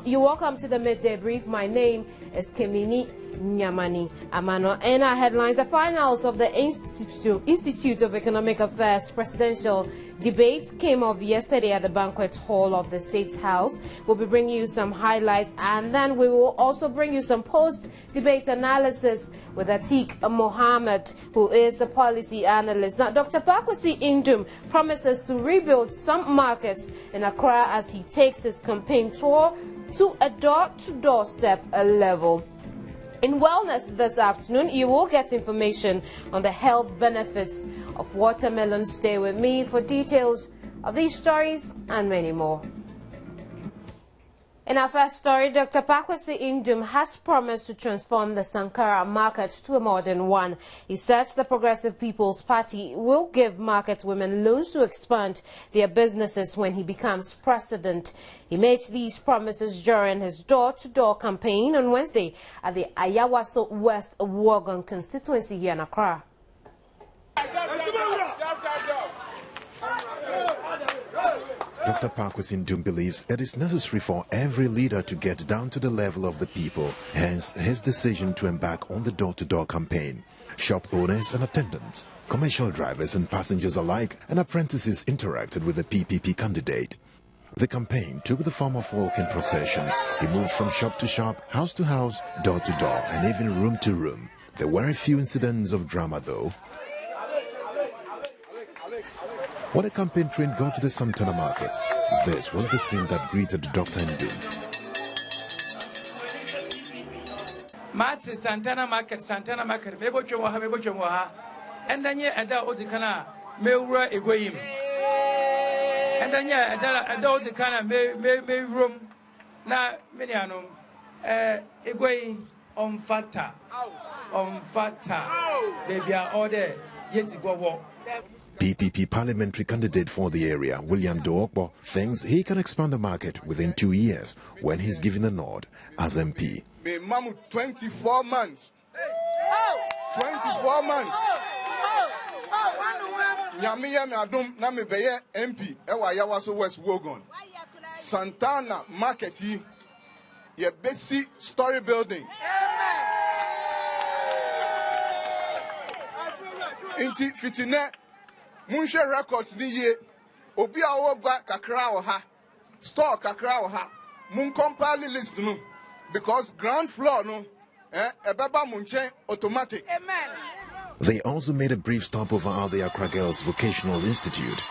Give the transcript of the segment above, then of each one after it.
You're welcome to the Midday Brief. My name is Kemini Nyamani Amano. And our headlines: the finals of the Institute of Economic Affairs presidential debate came off yesterday at the banquet hall of the State House. We'll be bringing you some highlights, and then we will also bring you some post-debate analysis with Atiq Mohammed, who is a policy analyst. Now, Dr. Pakwesi Indum promises to rebuild some markets in Accra as he takes his campaign tour to a door-to-door step level. In Wellness this afternoon, you will get information on the health benefits of watermelon. Stay with me for details of these stories and many more. In our first story, Dr. Pakwesi Indum has promised to transform the Sankara Market to a modern one. He says the Progressive People's Party will give market women loans to expand their businesses when he becomes president. He made these promises during his door-to-door campaign on Wednesday at the Ayawaso West Wuogon constituency here in Accra. Dr. Pakwesi Indum believes it is necessary for every leader to get down to the level of the people, hence his decision to embark on the door-to-door campaign. Shop owners and attendants, commercial drivers and passengers alike, and apprentices interacted with the PPP candidate. The campaign took the form of walking procession. He moved from shop to shop, house to house, door to door, and even room to room. There were a few incidents of drama though. When the campaign train got to the Sankara Market, this was the scene that greeted Dr. Indum. Santana Market, Mebo Chomoha, and then yeah, Ada Otikana, Meura Egoim. And then yeah, Ada Otikana, me room, na Minianum, Egoi on Fata, baby, are order, yet to go walk. PPP parliamentary candidate for the area, William Dookbo, thinks he can expand the market within 2 years when he's given a nod as MP. 24 months. 24 months. Nyamiya Nadum Namibeye MP, Ewa Yawaso West Wuogon. Santana Market, ye basic story building. Inti Fitine. Munshe records ni ye obi a wo gba kakra wo ha store kakra wo ha mun compile list no because ground floor no ebeba munche automatic. Amen. They also made a brief stopover at the Accra Girls Vocational Institute.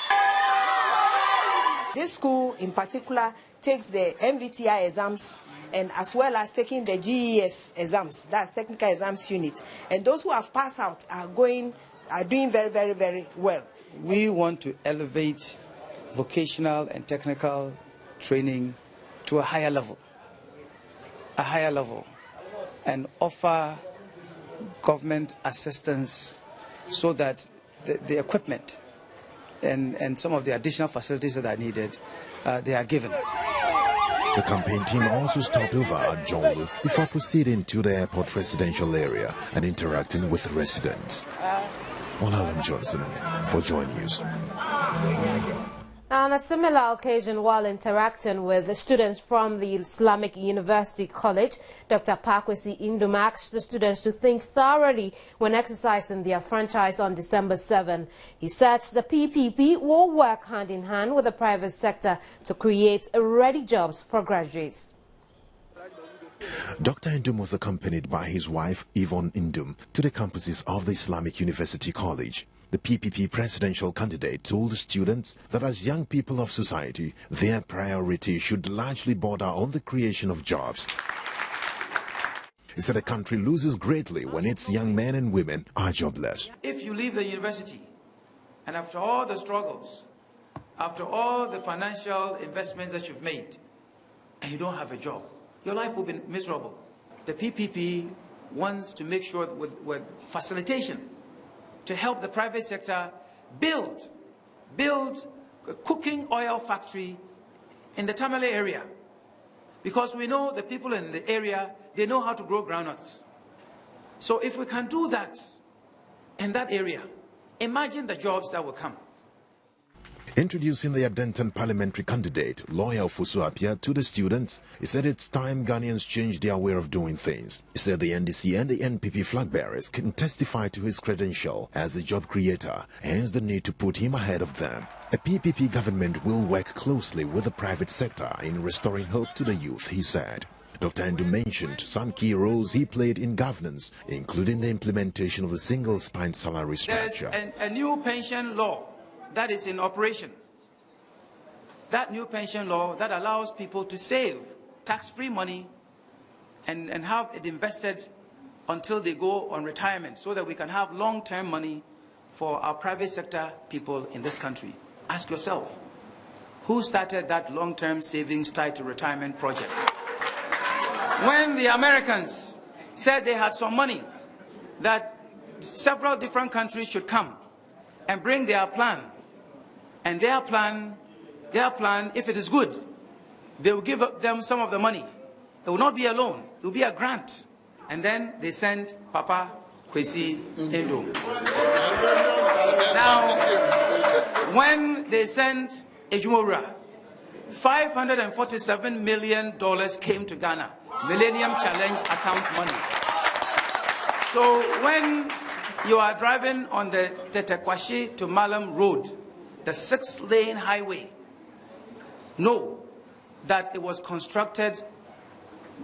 This school in particular takes the MVTI exams and as well as taking the GES exams, that's technical exams unit, and those who have passed out are doing very, very, very well. We want to elevate vocational and technical training to a higher level, and offer government assistance so that the equipment and some of the additional facilities that are needed, they are given. The campaign team also stopped over at Jongle before proceeding to the airport residential area and interacting with residents. Alan Johnson for Joy News. On a similar occasion, while interacting with the students from the Islamic University College, Dr. Pakwesi Indum asked the students to think thoroughly when exercising their franchise on December 7. He said the PPP will work hand in hand with the private sector to create ready jobs for graduates. Dr. Indum was accompanied by his wife, Yvonne Indum, to the campuses of the Islamic University College. The PPP presidential candidate told the students that as young people of society, their priority should largely border on the creation of jobs. He said the country loses greatly when its young men and women are jobless. If you leave the university, and after all the struggles, after all the financial investments that you've made, and you don't have a job, your life will be miserable. The PPP wants to make sure with facilitation to help the private sector build a cooking oil factory in the Tamale area. Because we know the people in the area, they know how to grow groundnuts. So if we can do that in that area, imagine the jobs that will come. Introducing the Adentan parliamentary candidate, lawyer Owusu Afriyie, to the students, he said it's time Ghanaians change their way of doing things. He said the NDC and the NPP flag bearers can testify to his credential as a job creator, hence the need to put him ahead of them. A PPP government will work closely with the private sector in restoring hope to the youth, he said. Dr. Ndu mentioned some key roles he played in governance, including the implementation of the single-spine salary structure. There's a new pension law that is in operation. That new pension law that allows people to save tax-free money and have it invested until they go on retirement, so that we can have long-term money for our private sector people in this country. Ask yourself, who started that long-term savings tied to retirement project? When the Americans said they had some money, that several different countries should come and bring their plan, and their plan, if it is good, they will give them some of the money. It will not be a loan, it will be a grant. And then they sent Papa Kwesi Endo. Now, when they sent Ejumora, $547 million came to Ghana, Millennium Challenge account money. So when you are driving on the Tetekwashi to Malam Road, the 6-lane highway, know that it was constructed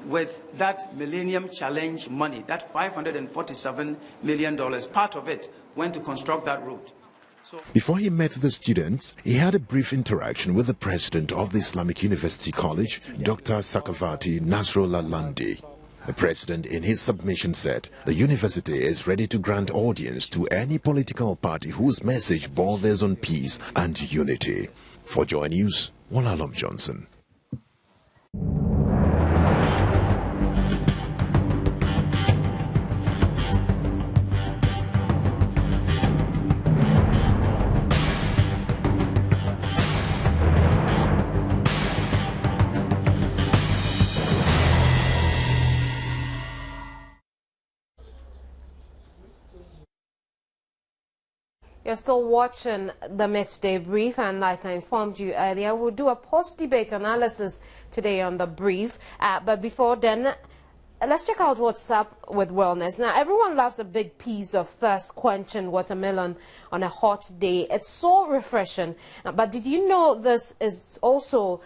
with that Millennium Challenge money, that $547 million. Part of it went to construct that road. Before he met the students, he had a brief interaction with the president of the Islamic University College, Dr. Sakavati Nasrullah Landi. The president, in his submission, said the university is ready to grant audience to any political party whose message borders on peace and unity. For Joy News, Walalom Johnson. You're still watching the Midday Brief, and like I informed you earlier, we'll do a post-debate analysis today on the brief. But before then, let's check out what's up with wellness. Now, everyone loves a big piece of thirst-quenching watermelon on a hot day. It's so refreshing. But did you know this is also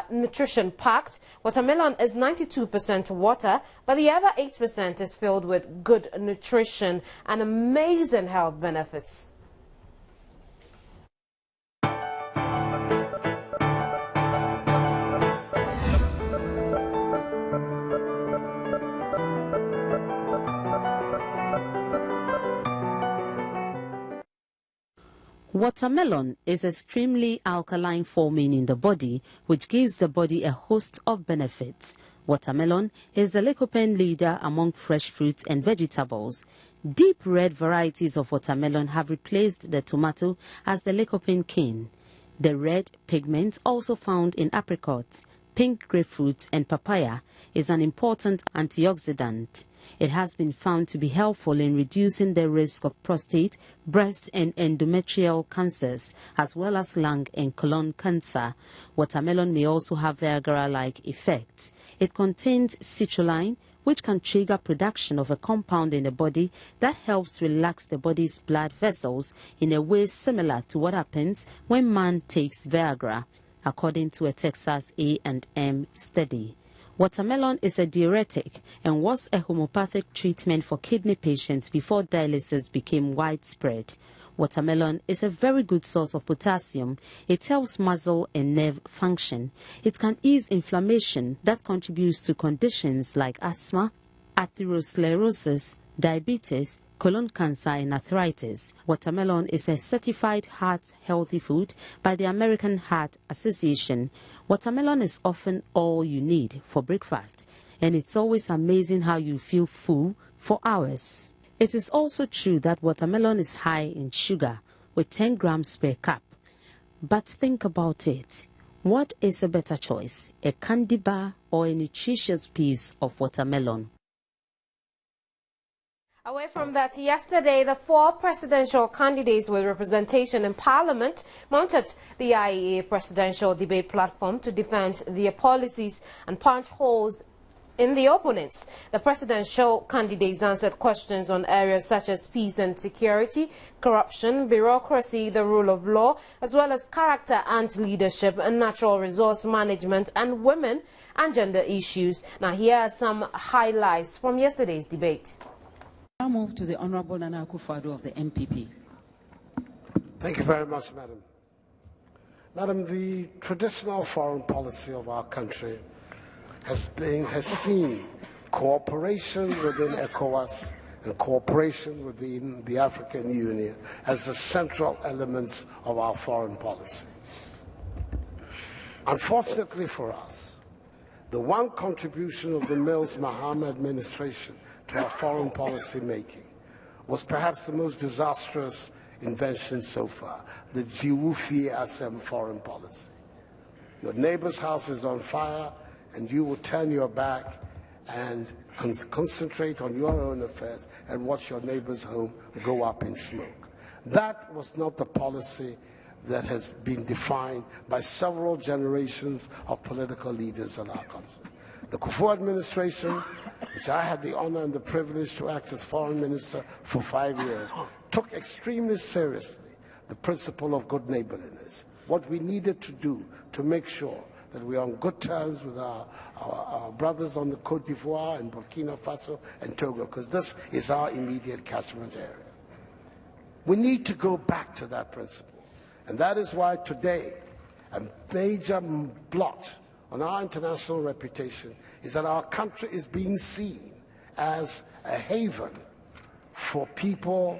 nutrition-packed? Watermelon is 92% water, but the other 8% is filled with good nutrition and amazing health benefits. Watermelon is extremely alkaline forming in the body, which gives the body a host of benefits. Watermelon is the lycopene leader among fresh fruits and vegetables. Deep red varieties of watermelon have replaced the tomato as the lycopene king. The red pigment, also found in apricots, pink grapefruits and papaya, is an important antioxidant. It has been found to be helpful in reducing the risk of prostate, breast and endometrial cancers, as well as lung and colon cancer. Watermelon may also have Viagra-like effects. It contains citrulline, which can trigger production of a compound in the body that helps relax the body's blood vessels in a way similar to what happens when man takes Viagra, according to a Texas A&M study. Watermelon is a diuretic and was a homeopathic treatment for kidney patients before dialysis became widespread. Watermelon is a very good source of potassium. It helps muscle and nerve function. It can ease inflammation that contributes to conditions like asthma, atherosclerosis, diabetes, colon cancer and arthritis. Watermelon is a certified heart-healthy food by the American Heart Association. Watermelon is often all you need for breakfast, and it's always amazing how you feel full for hours. It is also true that watermelon is high in sugar, with 10 grams per cup. But think about it. What is a better choice, a candy bar or a nutritious piece of watermelon? Away from that, yesterday, the 4 presidential candidates with representation in Parliament mounted the IEA presidential debate platform to defend their policies and punch holes in the opponents. The presidential candidates answered questions on areas such as peace and security, corruption, bureaucracy, the rule of law, as well as character and leadership, and natural resource management, and women and gender issues. Now, here are some highlights from yesterday's debate. I move to the Honorable Nana Akufo-Addo of the MPP. Thank you very much, Madam. Madam, the traditional foreign policy of our country has seen cooperation within ECOWAS and cooperation within the African Union as the central elements of our foreign policy. Unfortunately for us, the one contribution of the Mills Mahama administration to our foreign policy making was perhaps the most disastrous invention so far, the Ziwufi Asem foreign policy. Your neighbor's house is on fire, and you will turn your back and concentrate on your own affairs and watch your neighbor's home go up in smoke. That was not the policy that has been defined by several generations of political leaders in our country. The Kufuor administration, which I had the honor and the privilege to act as foreign minister for 5 years, took extremely seriously the principle of good neighborliness. What we needed to do to make sure that we are on good terms with our brothers on the Côte d'Ivoire and Burkina Faso and Togo, because this is our immediate catchment area. We need to go back to that principle. And that is why today a major blot on our international reputation is that our country is being seen as a haven for people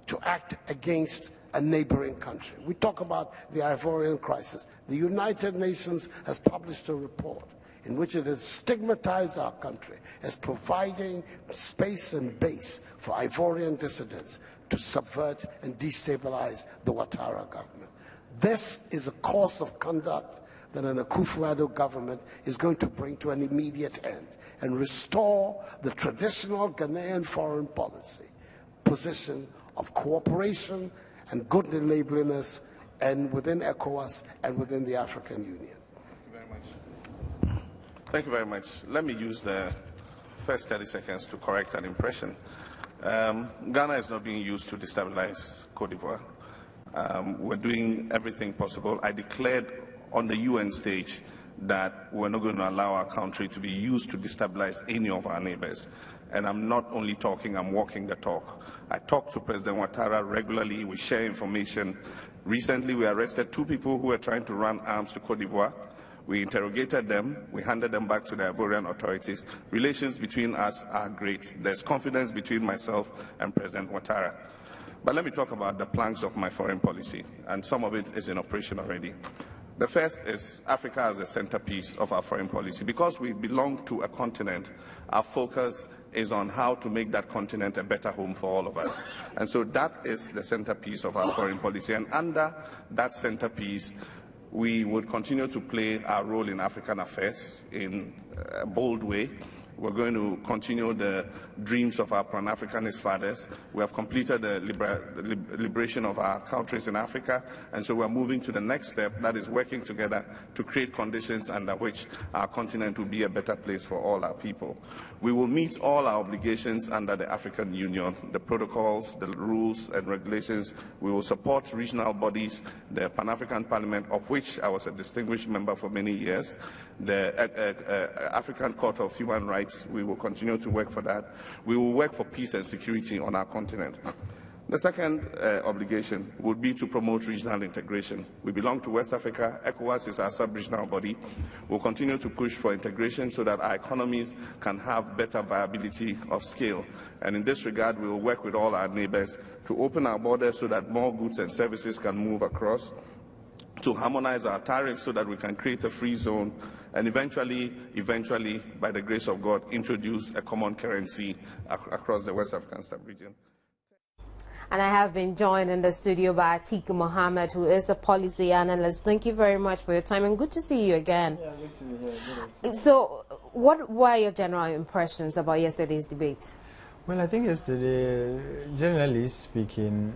to act against a neighboring country. We talk about the Ivorian crisis. The United Nations has published a report in which it has stigmatized our country as providing space and base for Ivorian dissidents to subvert and destabilize the Ouattara government. This is a course of conduct that an Akufo-Addo government is going to bring to an immediate end and restore the traditional Ghanaian foreign policy position of cooperation and good neighborliness, and within ECOWAS and within the African Union. Thank you very much. Thank you very much. Let me use the first 30 seconds to correct an impression. Ghana is not being used to destabilize Côte d'Ivoire. We're doing everything possible. I declared on the UN stage that we're not going to allow our country to be used to destabilize any of our neighbors. And I'm not only talking, I'm walking the talk. I talk to President Ouattara regularly. We share information. Recently, we arrested 2 people who were trying to run arms to Côte d'Ivoire. We interrogated them. We handed them back to the Ivorian authorities. Relations between us are great. There's confidence between myself and President Ouattara. But let me talk about the planks of my foreign policy, and some of it is in operation already. The first is Africa as a centerpiece of our foreign policy. Because we belong to a continent, our focus is on how to make that continent a better home for all of us. And so that is the centerpiece of our foreign policy. And under that centerpiece, we would continue to play our role in African affairs in a bold way. We're going to continue the dreams of our Pan-Africanist fathers. We have completed the liberation of our countries in Africa, and so we're moving to the next step, that is working together to create conditions under which our continent will be a better place for all our people. We will meet all our obligations under the African Union, the protocols, the rules and regulations. We will support regional bodies, the Pan-African Parliament, of which I was a distinguished member for many years, the African Court of Human Rights. We will continue to work for that. We will work for peace and security on our continent. The second obligation would be to promote regional integration. We belong to West Africa. ECOWAS is our sub-regional body. We'll continue to push for integration so that our economies can have better viability of scale. And in this regard, we will work with all our neighbors to open our borders so that more goods and services can move across, to harmonize our tariffs so that we can create a free zone, and eventually, by the grace of God, introduce a common currency across the West African sub-region. And I have been joined in the studio by Atiku Mohammed, who is a policy analyst. Thank you very much for your time, and good to see you again. Yeah, good to be here. So, what were your general impressions about yesterday's debate? Well, I think yesterday, generally speaking,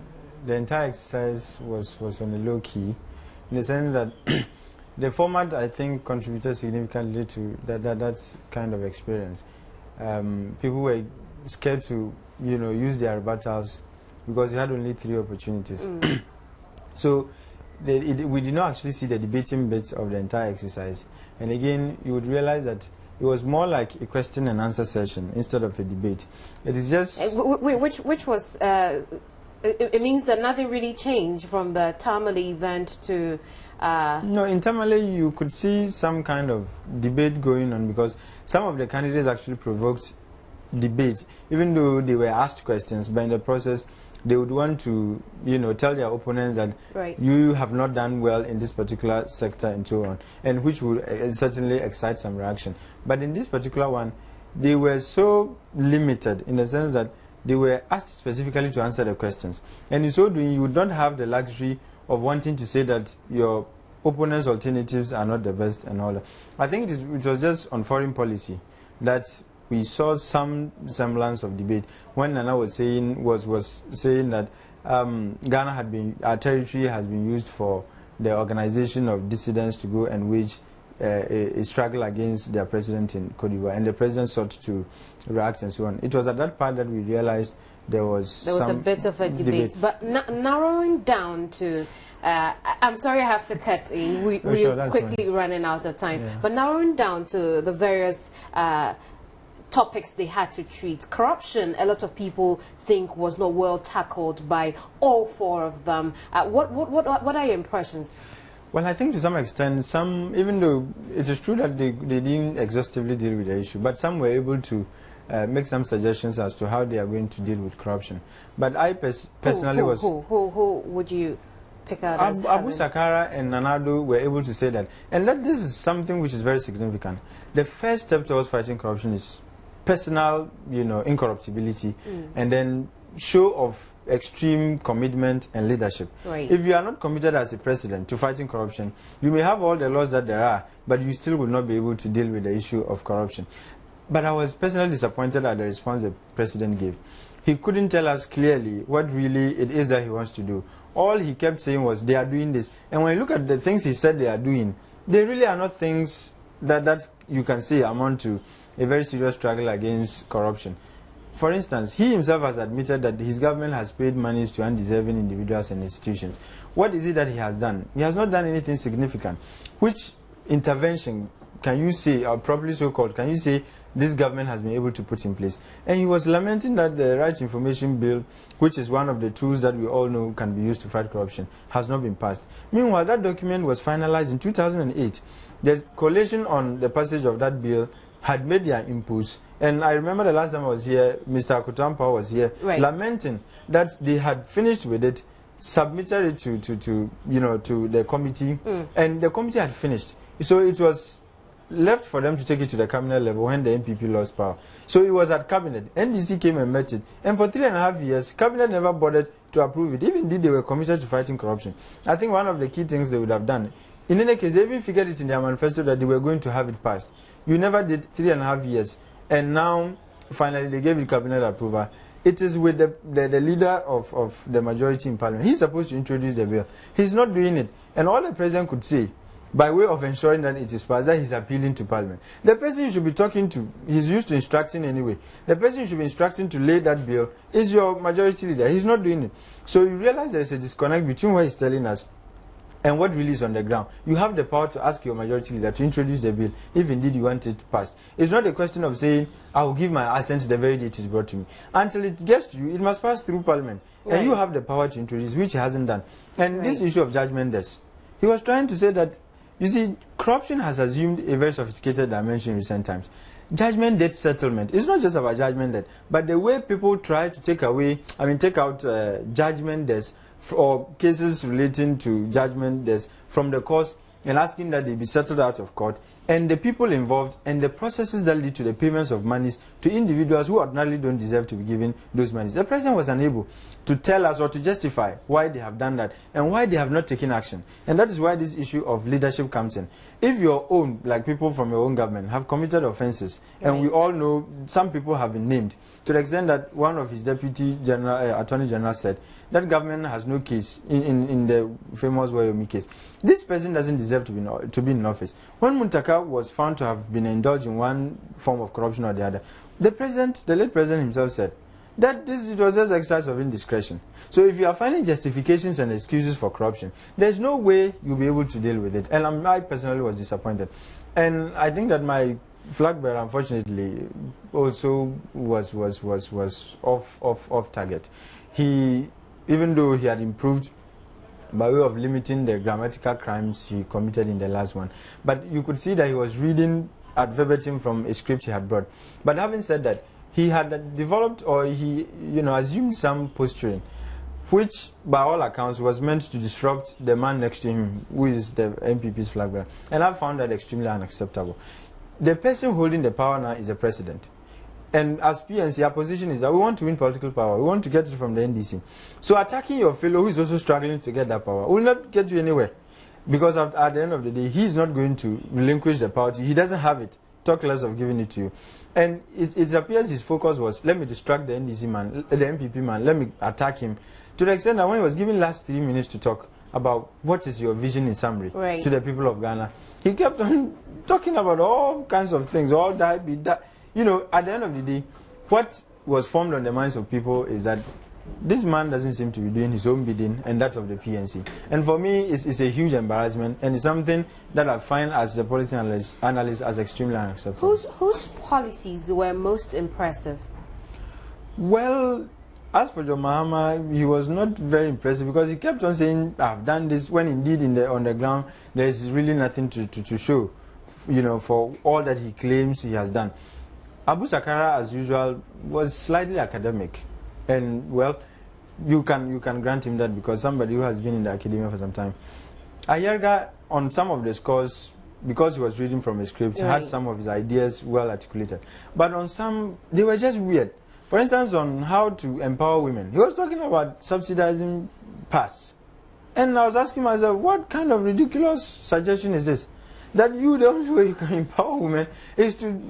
the entire exercise was on a low key, in the sense that the format, I think, contributed significantly to that kind of experience. People were scared to, use their rebuttals because you had only 3 opportunities. So we did not actually see the debating bit of the entire exercise. And again, you would realize that it was more like a question and answer session instead of a debate. It is just... Which was... it means that nothing really changed from the Tamale event to... No, in Tamale you could see some kind of debate going on because some of the candidates actually provoked debate, even though they were asked questions, but in the process they would want to, tell their opponents that you have not done well in this particular sector and so on, and which would certainly excite some reaction. But in this particular one, they were so limited in the sense that they were asked specifically to answer the questions. And in so doing, you would not have the luxury of wanting to say that your opponent's alternatives are not the best and all that. I think it was just on foreign policy that we saw some semblance of debate when Nana was saying that Ghana our territory has been used for the organization of dissidents to go and wage a struggle against their president in Cote d'Ivoire, and the president sought to react and so on. It was at that part that we realized there was a bit of a debate. But narrowing down to I'm sorry I have to cut in. We're quickly running out of time. Yeah. But narrowing down to the various topics they had to treat. Corruption, a lot of people think, was not well tackled by all 4 of them. What are your impressions? Well, I think to some extent, even though it is true that they didn't exhaustively deal with the issue, but some were able to make some suggestions as to how they are going to deal with corruption. But I personally who would you pick out? Abu Sankara and Nanado were able to say that. And this is something which is very significant. The first step towards fighting corruption is personal, incorruptibility, and then show of extreme commitment and leadership. Right. If you are not committed as a president to fighting corruption, you may have all the laws that there are, but you still will not be able to deal with the issue of corruption. But I was personally disappointed at the response the president gave. He couldn't tell us clearly what really it is that he wants to do. All he kept saying was, they are doing this. And when you look at the things he said they are doing, they really are not things that you can say amount to a very serious struggle against corruption. For instance, he himself has admitted that his government has paid monies to undeserving individuals and institutions. What is it that he has done? He has not done anything significant. Which intervention can you say, or properly so-called, can you say this government has been able to put in place? And he was lamenting that the Right Information Bill, which is one of the tools that we all know can be used to fight corruption, has not been passed. Meanwhile, that document was finalized in 2008. The coalition on the passage of that bill had made their inputs, and I remember the last time I was here, Mr. Akutampa was here, lamenting that they had finished with it, submitted it to the committee, and the committee had finished. So it was left for them to take it to the cabinet level when the NPP lost power. So it was at cabinet. NDC came and met it, and for 3.5 years, cabinet never bothered to approve it. Even though they were committed to fighting corruption. I think one of the key things they would have done, in any case, they even figured it in their manifesto that they were going to have it passed. You never did 3.5 years, and now finally they gave it cabinet approval. It is with the leader of the majority in parliament. He's supposed to introduce the bill. He's not doing it, and all the president could say, by way of ensuring that it is passed, that he's appealing to parliament. The person you should be talking to, he's used to instructing anyway. The person you should be instructing to lay that bill is your majority leader. He's not doing it. So you realize there is a disconnect between what he's telling us and what really is on the ground. You have the power to ask your majority leader to introduce the bill if indeed you want it passed. It's not a question of saying, I will give my assent the very day it is brought to me. Until it gets to you, it must pass through parliament. And you have the power to introduce, which he hasn't done. And this issue of judgment debts, he was trying to say that, you see, corruption has assumed a very sophisticated dimension in recent times. Judgment debt settlement, it's not just about judgment debt, but the way people try to take out judgment debts or cases relating to judgment debts from the courts and asking that they be settled out of court and the people involved and the processes that lead to the payments of monies to individuals who ordinarily don't deserve to be given those monies. The president was unable to tell us or to justify why they have done that and why they have not taken action. And that is why this issue of leadership comes in. If your own, like people from your own government, have committed offenses, and we all know some people have been named, to the extent that one of his deputy general, attorney general said that government has no case in the famous Wayomi case. This person doesn't deserve to be in office. When Muntaka was found to have been indulged in one form of corruption or the other, the late president himself said that it was just exercise of indiscretion. So if you are finding justifications and excuses for corruption, there's no way you'll be able to deal with it. And I personally was disappointed. And I think that my flag bearer, unfortunately, also was off target. He, even though he had improved by way of limiting the grammatical crimes he committed in the last one, but you could see that he was reading ad verbatim from a script he had brought. But having said that, he had developed, or he assumed some posturing, which by all accounts was meant to disrupt the man next to him, who is the MPP's flag bearer. And I found that extremely unacceptable. The person holding the power now is the president. And as PNC, our position is that we want to win political power. We want to get it from the NDC. So attacking your fellow who is also struggling to get that power will not get you anywhere. Because at the end of the day, he is not going to relinquish the power to you. He doesn't have it. Talk less of giving it to you. And it appears his focus was, let me distract the NDC man, the MPP man, let me attack him. To the extent that when he was given last 3 minutes to talk about what is your vision in summary to the people of Ghana, he kept on talking about all kinds of things, all that, you know, at the end of the day, what was formed on the minds of people is that this man doesn't seem to be doing his own bidding and that of the PNC. And for me, it's a huge embarrassment, and it's something that I find as the policy analyst as extremely unacceptable. Whose policies were most impressive? Well, as for John Mahama, he was not very impressive because he kept on saying, I've done this, when indeed on the ground, there's really nothing to show, you know, for all that he claims he has done. Abu Sankara, as usual, was slightly academic. And, well, you can grant him that because somebody who has been in the academia for some time. Ayerga, on some of the scores, because he was reading from a script, had some of his ideas well articulated. But on some, they were just weird. For instance, on how to empower women, he was talking about subsidizing pass. And I was asking myself, what kind of ridiculous suggestion is this? That the only way you can empower women is to...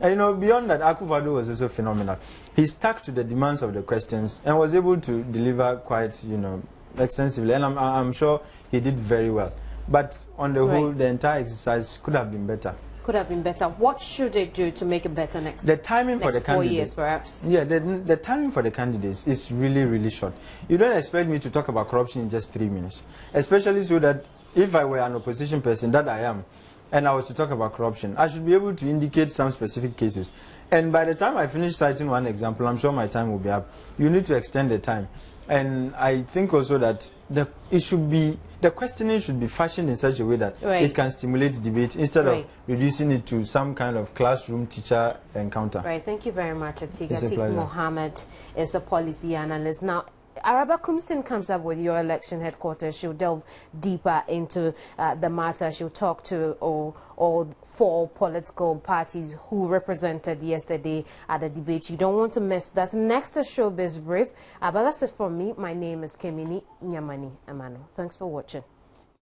And, you know, beyond that, Akufo-Addo was also phenomenal. He stuck to the demands of the questions and was able to deliver quite, you know, extensively. And I'm sure he did very well. But on the whole, the entire exercise could have been better. Could have been better. What should they do to make it better next? The timing for the candidates. 4 years, perhaps. Yeah, the timing for the candidates is really, really short. You don't expect me to talk about corruption in just 3 minutes, especially so that if I were an opposition person, that I am, and I was to talk about corruption, I should be able to indicate some specific cases. And by the time I finish citing one example, I'm sure my time will be up. You need to extend the time. And I think also that the questioning should be fashioned in such a way that it can stimulate debate instead of reducing it to some kind of classroom teacher encounter. Right. Thank you very much, Atik Mohammed is a policy analyst. Now, Araba Kumston comes up with your election headquarters. She'll delve deeper into the matter. She'll talk to all 4 political parties who represented yesterday at the debate. You don't want to miss that. Next to Showbiz Brief. But that's it from me. My name is Kemini Nyamani Amano. Thanks for watching.